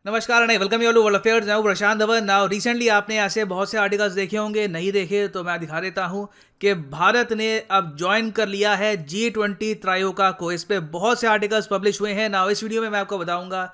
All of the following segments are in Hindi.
नमस्कार नहीं welcome you to world affairs. Now Prashant Dhawan. Now recently आपने ऐसे बहुत से आर्टिकल्स देखे होंगे, नहीं देखे तो मैं दिखा देता हूं कि भारत ने अब ज्वाइन कर लिया है G20 त्रायोका को। इस पे बहुत से आर्टिकल्स पब्लिश हुए हैं। नाउ इस वीडियो में मैं आपको बताऊंगा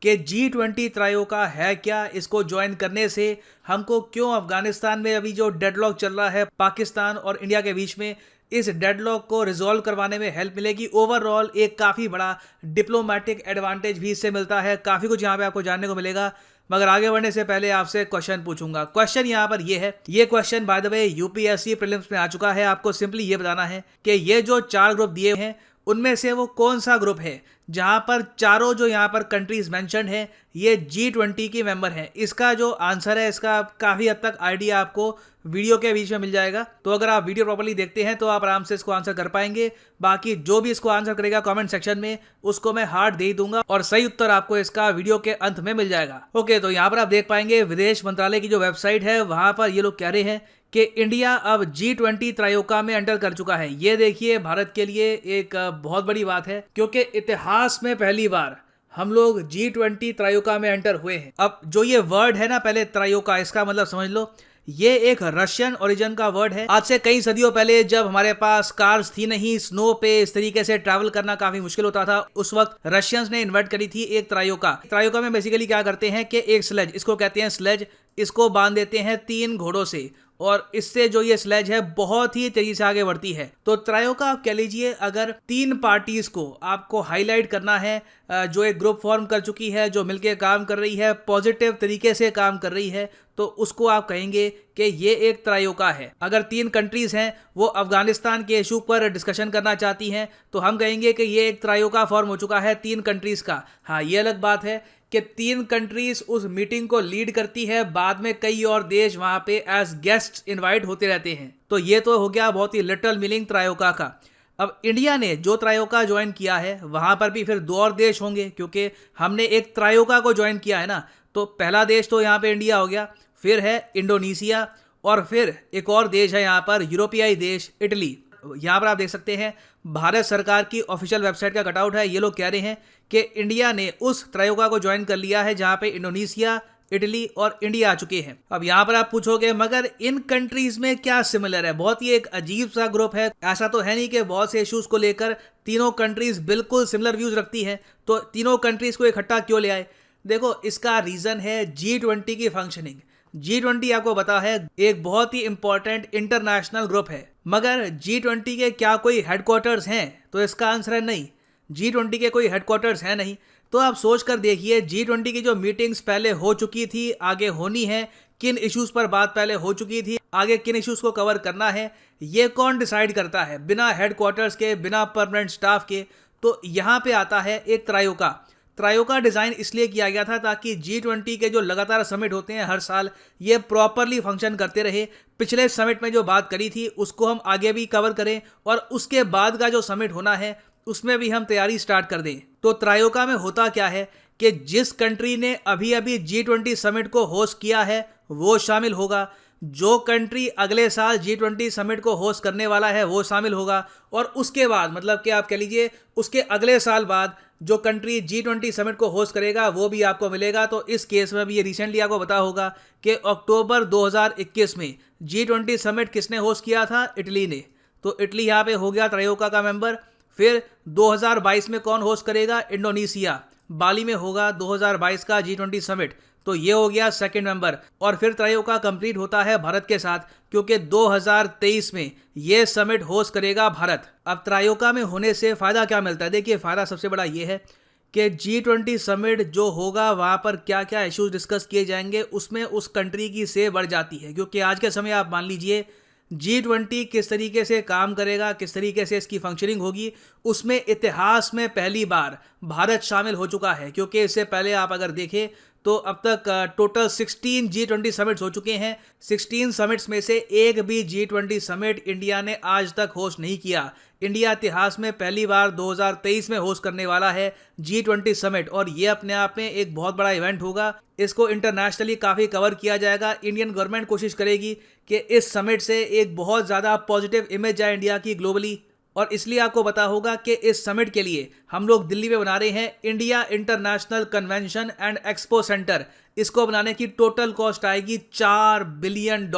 कि G20 त्रायोका है क्या, इसको ज्वाइन करने से हमको क्यों अफगानिस्तान में अभी जो डेडलॉक चल रहा है पाकिस्तान और इंडिया के बीच में, इस डेडलॉक को रिजॉल्व करवाने में हेल्प मिलेगी। ओवरऑल एक काफ़ी बड़ा डिप्लोमेटिक एडवांटेज भी इससे मिलता है। काफ़ी कुछ यहाँ पे आपको जानने को मिलेगा। मगर आगे बढ़ने से पहले आपसे क्वेश्चन पूछूंगा। क्वेश्चन यहाँ पर ये है, ये question by the way UPSC prelims में आ चुका है। आपको सिंपली ये बताना है कि ये जो 4 ग्रुप दिए हैं उनमें से वो कौन सा ग्रुप है जहां पर चारों जो यहां पर कंट्रीज मेंशन्ड है ये G20 की मेंबर हैं। इसका जो आंसर है, इसका काफ़ी हद तक आइडिया आपको वीडियो के बीच में मिल जाएगा। तो अगर आप वीडियो प्रॉपर्ली देखते हैं तो आप आराम से इसको आंसर कर पाएंगे। बाकी जो भी इसको आंसर करेगा कमेंट सेक्शन में, उसको मैं हार्ट दे दूंगा और सही उत्तर आपको इसका वीडियो के अंत में मिल जाएगा। ओके, तो यहाँ पर आप देख पाएंगे विदेश मंत्रालय की जो वेबसाइट है वहां पर ये लोग कह रहे हैं कि इंडिया अब G20 त्रायोका में एंटर कर चुका है। ये देखिए भारत के लिए एक बहुत बड़ी बात है, क्योंकि इतिहास में पहली बार हम लोग G20 त्रायोका में एंटर हुए हैं। अब जो ये वर्ड है ना, पहले त्रायोका, इसका मतलब समझ लो ये एक रशियन ओरिजिन का वर्ड है। आज से कई सदियों पहले जब हमारे पास कार्स थी नहीं, स्नो पे इस तरीके से ट्रैवल करना काफी मुश्किल होता था, उस वक्त रशियंस ने इन्वेंट करी थी एक त्रायोका। त्रायोका में बेसिकली क्या करते हैं कि एक स्लेज, इसको कहते हैं स्लेज, इसको बांध देते हैं 3 घोड़ों से और इससे जो ये स्लेज है बहुत ही तेजी से आगे बढ़ती है। तो त्रायोका आप कह लीजिए, अगर 3 पार्टीज को आपको हाईलाइट करना है जो एक ग्रुप फॉर्म कर चुकी है, जो मिलकर काम कर रही है, पॉजिटिव तरीके से काम कर रही है, तो उसको आप कहेंगे कि ये एक त्रायोका है। अगर 3 कंट्रीज हैं वो अफगानिस्तान के इशू पर डिस्कशन करना चाहती हैं तो हम कहेंगे कि ये एक त्रायोका फॉर्म हो चुका है 3 कंट्रीज का। हाँ, ये अलग बात है कि 3 कंट्रीज उस मीटिंग को लीड करती है, बाद में कई और देश वहां पे एज गेस्ट इनवाइट होते रहते हैं। तो ये तो हो गया बहुत ही लिटरल मीनिंग त्रायोका का। अब इंडिया ने जो त्रायोका ज्वाइन किया है वहां पर भी फिर 2 और देश होंगे, क्योंकि हमने एक त्रायोका को ज्वाइन किया है ना। तो पहला देश तो यहाँ पे इंडिया हो गया, फिर है इंडोनेशिया और फिर एक और देश है यहाँ पर यूरोपियाई देश इटली। यहाँ पर आप देख सकते हैं भारत सरकार की ऑफिशियल वेबसाइट का कटआउट है। ये लोग कह रहे हैं कि इंडिया ने उस त्रायोका को ज्वाइन कर लिया है जहाँ पे इंडोनेशिया, इटली और इंडिया आ चुके हैं। अब यहाँ पर आप पूछोगे मगर इन कंट्रीज में क्या सिमिलर है, बहुत ही एक अजीब सा ग्रुप है। ऐसा तो है नहीं कि बहुत से इश्यूज को लेकर तीनों कंट्रीज बिल्कुल सिमिलर व्यूज रखती हैं, तो तीनों कंट्रीज को इकट्ठा क्यों ले आए? देखो, इसका रीजन है G20 की फंक्शनिंग। G20 आपको पता है एक बहुत ही इंपॉर्टेंट इंटरनेशनल ग्रुप है, मगर G20 के क्या कोई हेडक्वार्टर्स हैं? तो इसका आंसर है नहीं, G20 के कोई हेडक्वार्टर्स है नहीं। तो आप सोच कर देखिए, G20 की जो मीटिंग्स पहले हो चुकी थी, आगे होनी है, किन इश्यूज पर बात पहले हो चुकी थी, आगे किन इश्यूज को कवर करना है, ये कौन डिसाइड करता है बिना हेडक्वार्टर्स के, बिना परमानेंट स्टाफ के? तो यहाँ पे आता है एक त्रायोका। त्रायोका डिज़ाइन इसलिए किया गया था ताकि G20 के जो लगातार समिट होते हैं हर साल, ये प्रॉपरली फंक्शन करते रहे। पिछले समिट में जो बात करी थी उसको हम आगे भी कवर करें और उसके बाद का जो समिट होना है उसमें भी हम तैयारी स्टार्ट कर दें। तो त्रायोका में होता क्या है कि जिस कंट्री ने अभी अभी G20 समिट को होस्ट किया है वो शामिल होगा, जो कंट्री अगले साल G20 समिट को होस्ट करने वाला है वो शामिल होगा, और उसके बाद मतलब कि आप कह लीजिए उसके अगले साल बाद जो कंट्री G20 समिट को होस्ट करेगा वो भी आपको मिलेगा। तो इस केस में भी ये रिसेंटली आपको पता होगा कि अक्टूबर 2021 में G20 समिट किसने होस्ट किया था? इटली ने। तो इटली यहाँ पे हो गया त्रायोका का मेंबर। फिर 2022 में कौन होस्ट करेगा? इंडोनेशिया, बाली में होगा 2022 का G20 समिट। तो ये हो गया सेकंड मेंबर। और फिर त्रायोका कंप्लीट होता है भारत के साथ, क्योंकि 2023 में ये समिट होस्ट करेगा भारत। अब त्रायोका में होने से फ़ायदा क्या मिलता है? देखिए, फ़ायदा सबसे बड़ा ये है कि G20 समिट जो होगा वहाँ पर क्या क्या इश्यूज डिस्कस किए जाएंगे उसमें उस कंट्री की से बढ़ जाती है। क्योंकि आज के समय आप मान लीजिए G20 किस तरीके से काम करेगा, किस तरीके से इसकी फंक्शनिंग होगी, उसमें इतिहास में पहली बार भारत शामिल हो चुका है। क्योंकि इससे पहले आप अगर देखें तो अब तक टोटल 16 G20 समिट्स हो चुके हैं। 16 समिट्स में से एक भी G20 समिट इंडिया ने आज तक होस्ट नहीं किया। इंडिया इतिहास में पहली बार 2023 में होस्ट करने वाला है G20 समिट, और ये अपने आप में एक बहुत बड़ा इवेंट होगा। इसको इंटरनेशनली काफ़ी कवर किया जाएगा। इंडियन गवर्नमेंट कोशिश करेगी कि इस समिट से एक बहुत ज़्यादा पॉजिटिव इमेज जाए इंडिया की ग्लोबली। और इसलिए आपको पता होगा कि इस समिट के लिए हम लोग दिल्ली में बना रहे हैं India international convention and expo centre. इसको बनाने की टोटल कॉस्ट आएगी $4 बिलियन।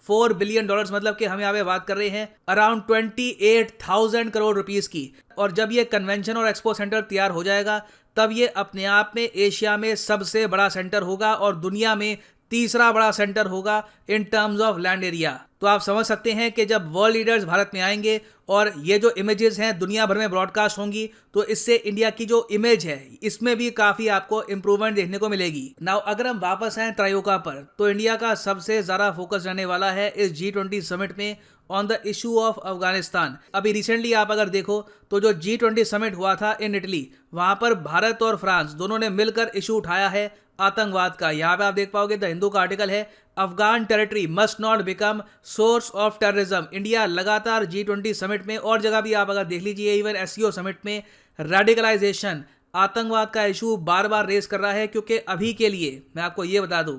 $4 बिलियन मतलब कि हम यहाँ पे बात कर रहे हैं अराउंड 28,000 करोड़ रुपीस की। और जब ये कन्वेंशन और एक्सपो सेंटर तैयार हो जाएगा तब ये अपने आप में एशिया में सबसे बड़ा सेंटर होगा और दुनिया में तीसरा बड़ा सेंटर होगा in terms of land area. तो आप समझ सकते हैं कि जब वर्ल्ड लीडर्स भारत में आएंगे और ये जो इमेजेस हैं दुनिया भर में ब्रॉडकास्ट होंगी तो इससे इंडिया की जो इमेज है इसमें भी काफ़ी आपको इंप्रूवमेंट देखने को मिलेगी। नाउ अगर हम वापस आए त्रायोका पर तो इंडिया का सबसे ज़्यादा फोकस रहने वाला है इस G20 समिट में on the issue of Afghanistan. अभी रिसेंटली आप अगर देखो तो जो G20 समिट हुआ था इन इटली, वहाँ पर भारत और फ्रांस दोनों ने मिलकर इशू उठाया है आतंकवाद का। यहाँ पे आप देख पाओगे द हिंदू का आर्टिकल है, Afghan territory must not become source of terrorism. India लगातार G20 समिट में और जगह भी आप अगर देख लीजिए इवन SCO समिट में रेडिकलाइजेशन आतंकवाद का इशू बार बार रेस कर रहा है। क्योंकि अभी के लिए मैं आपको ये बता दूं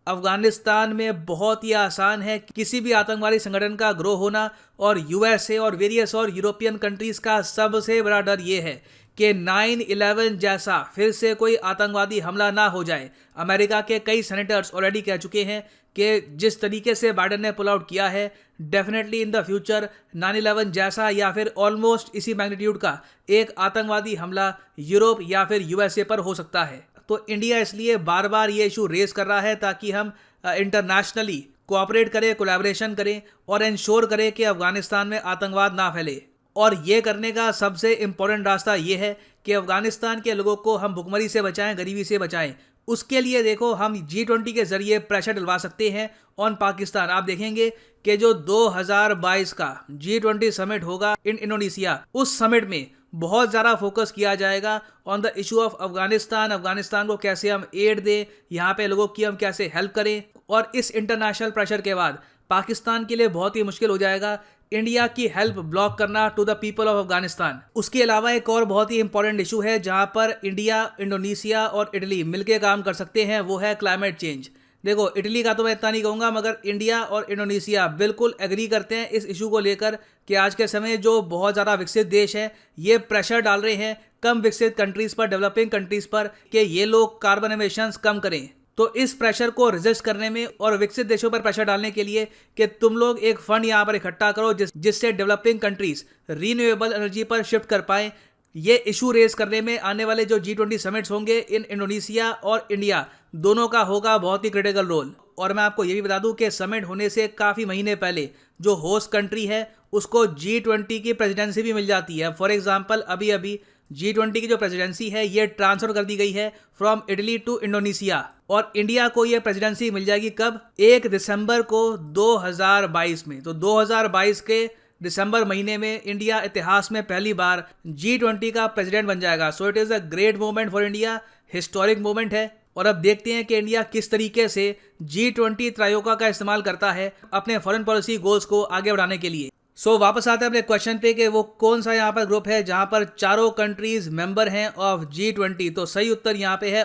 अफगानिस्तान में बहुत ही आसान है किसी भी आतंकवादी संगठन का ग्रो होना। और USA और वेरियस और यूरोपियन कंट्रीज का सबसे बड़ा डर ये है कि 9/11 जैसा फिर से कोई आतंकवादी हमला ना हो जाए। अमेरिका के कई सेनेटर्स ऑलरेडी कह चुके हैं कि जिस तरीके से बाइडेन ने पुल आउट किया है डेफिनेटली इन द फ्यूचर 9/11 जैसा या फिर ऑलमोस्ट इसी मैग्नीट्यूड का एक आतंकवादी हमला यूरोप या फिर USA पर हो सकता है। तो इंडिया इसलिए बार बार ये इशू रेस कर रहा है ताकि हम इंटरनेशनली कोऑपरेट करें, कोलैबोरेशन करें और इंश्योर करें कि अफगानिस्तान में आतंकवाद ना फैले। और ये करने का सबसे इम्पोर्टेंट रास्ता ये है कि अफगानिस्तान के लोगों को हम भुखमरी से बचाएं, गरीबी से बचाएं। उसके लिए देखो हम G20 के जरिए प्रेशर डलवा सकते हैं ऑन पाकिस्तान। आप देखेंगे कि जो 2022 का G20 समिट होगा इन इंडोनेशिया, उस समिट में बहुत ज़्यादा फोकस किया जाएगा on the issue of Afghanistan को कैसे हम एड दें, यहाँ पे लोगों की हम कैसे हेल्प करें। और इस इंटरनेशनल प्रेशर के बाद पाकिस्तान के लिए बहुत ही मुश्किल हो जाएगा इंडिया की हेल्प ब्लॉक करना to the people of Afghanistan. उसके अलावा एक और बहुत ही इंपॉर्टेंट इशू है जहां पर इंडिया, इंडोनेशिया और इटली मिलकर काम कर सकते हैं, वो है क्लाइमेट चेंज। देखो इटली का तो मैं इतना नहीं कहूँगा मगर इंडिया और इंडोनेशिया बिल्कुल एग्री करते हैं इस इशू को लेकर कि आज के समय जो बहुत ज़्यादा विकसित देश है ये प्रेशर डाल रहे हैं कम विकसित कंट्रीज़ पर, डेवलपिंग कंट्रीज़ पर कि ये लोग कार्बन एमिशंस कम करें। तो इस प्रेशर को रेजिस्ट करने में और विकसित देशों पर प्रेशर डालने के लिए कि तुम लोग एक फंड यहाँ पर इकट्ठा करो जिससे डेवलपिंग कंट्रीज रीन्यूएबल एनर्जी पर शिफ्ट कर पाएं, ये इशू रेज करने में आने वाले जो G20 समिट्स होंगे इन इंडोनेशिया और इंडिया दोनों का होगा बहुत ही क्रिटिकल रोल। और मैं आपको ये भी बता दूं कि समिट होने से काफ़ी महीने पहले जो होस्ट कंट्री है उसको G20 की प्रेसिडेंसी भी मिल जाती है। फॉर एग्जाम्पल अभी अभी G20 की जो प्रेसिडेंसी है ये ट्रांसफर कर दी गई है फ्रॉम इटली टू इंडोनेशिया और इंडिया को ये प्रेसिडेंसी मिल जाएगी कब? 1 दिसंबर को 2022 में। तो 2022 के दिसंबर महीने में इंडिया इतिहास में पहली बार G20 का प्रेसिडेंट बन जाएगा। So it is a great moment for India, historic moment है। और अब देखते हैं कि इंडिया किस तरीके से G20 त्रायोका का इस्तेमाल करता है अपने फॉरेन पॉलिसी गोल्स को आगे बढ़ाने के लिए। वापस आते हैं अपने क्वेश्चन पे कि वो कौन सा यहाँ पर ग्रुप है जहाँ पर चारों कंट्रीज मेंबर हैं ऑफ G20। तो सही उत्तर यहाँ पे है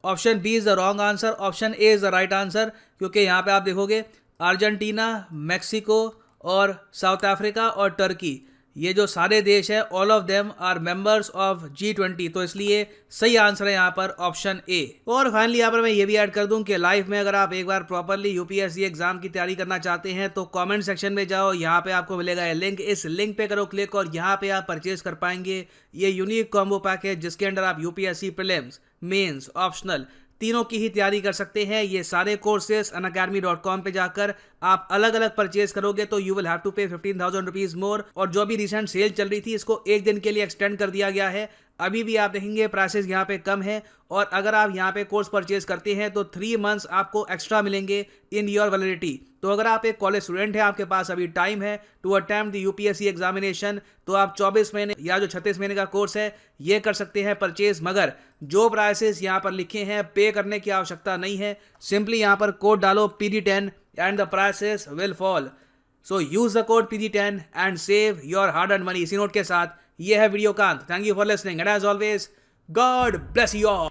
option B is the wrong answer, option A is the right answer. क्योंकि यहाँ पे आप देखोगे अर्जेंटीना, मैक्सिको और साउथ अफ्रीका और टर्की, ये जो सारे देश है all of them are members of G20। तो इसलिए सही आंसर है यहाँ पर ऑप्शन ए। और फाइनली यहाँ पर मैं ये भी ऐड कर दूं कि लाइफ में अगर आप एक बार प्रॉपरली UPSC एग्जाम की तैयारी करना चाहते हैं तो कमेंट सेक्शन में जाओ, यहाँ पे आपको मिलेगा ये लिंक, इस लिंक पे करो क्लिक और यहाँ पे आप परचेज कर पाएंगे ये यूनिक कॉम्बो पैकेज जिसके अंदर आप UPSC प्रीलिम्स, मेंस, ऑप्शनल तीनों की ही तैयारी कर सकते हैं। ये सारे कोर्सेज unacademy.com पे जाकर आप अलग अलग परचेज करोगे तो यू विल हैव टू पे 15,000 रुपीज मोर। और जो भी रिसेंट सेल चल रही थी इसको एक दिन के लिए एक्सटेंड कर दिया गया है। अभी भी आप देखेंगे प्राइसेस यहाँ पे कम है और अगर आप यहाँ पे कोर्स परचेज करते हैं तो 3 मंथ्स आपको एक्स्ट्रा मिलेंगे इन योर वैलिडिटी। तो अगर आप एक कॉलेज स्टूडेंट हैं, आपके पास अभी टाइम है to attempt the UPSC examination, तो आप 24 महीने या जो 36 महीने का कोर्स है ये कर सकते हैं परचेज। मगर जो प्राइसेस यहाँ पर लिखे हैं पे करने की आवश्यकता नहीं है, सिंपली यहाँ पर कोड डालो PD10 and the prices will fall. So use the code PD10 and save your hard earned money. इसी नोट के साथ ये है वीडियो कांत। Thank you for listening and as always God bless you all.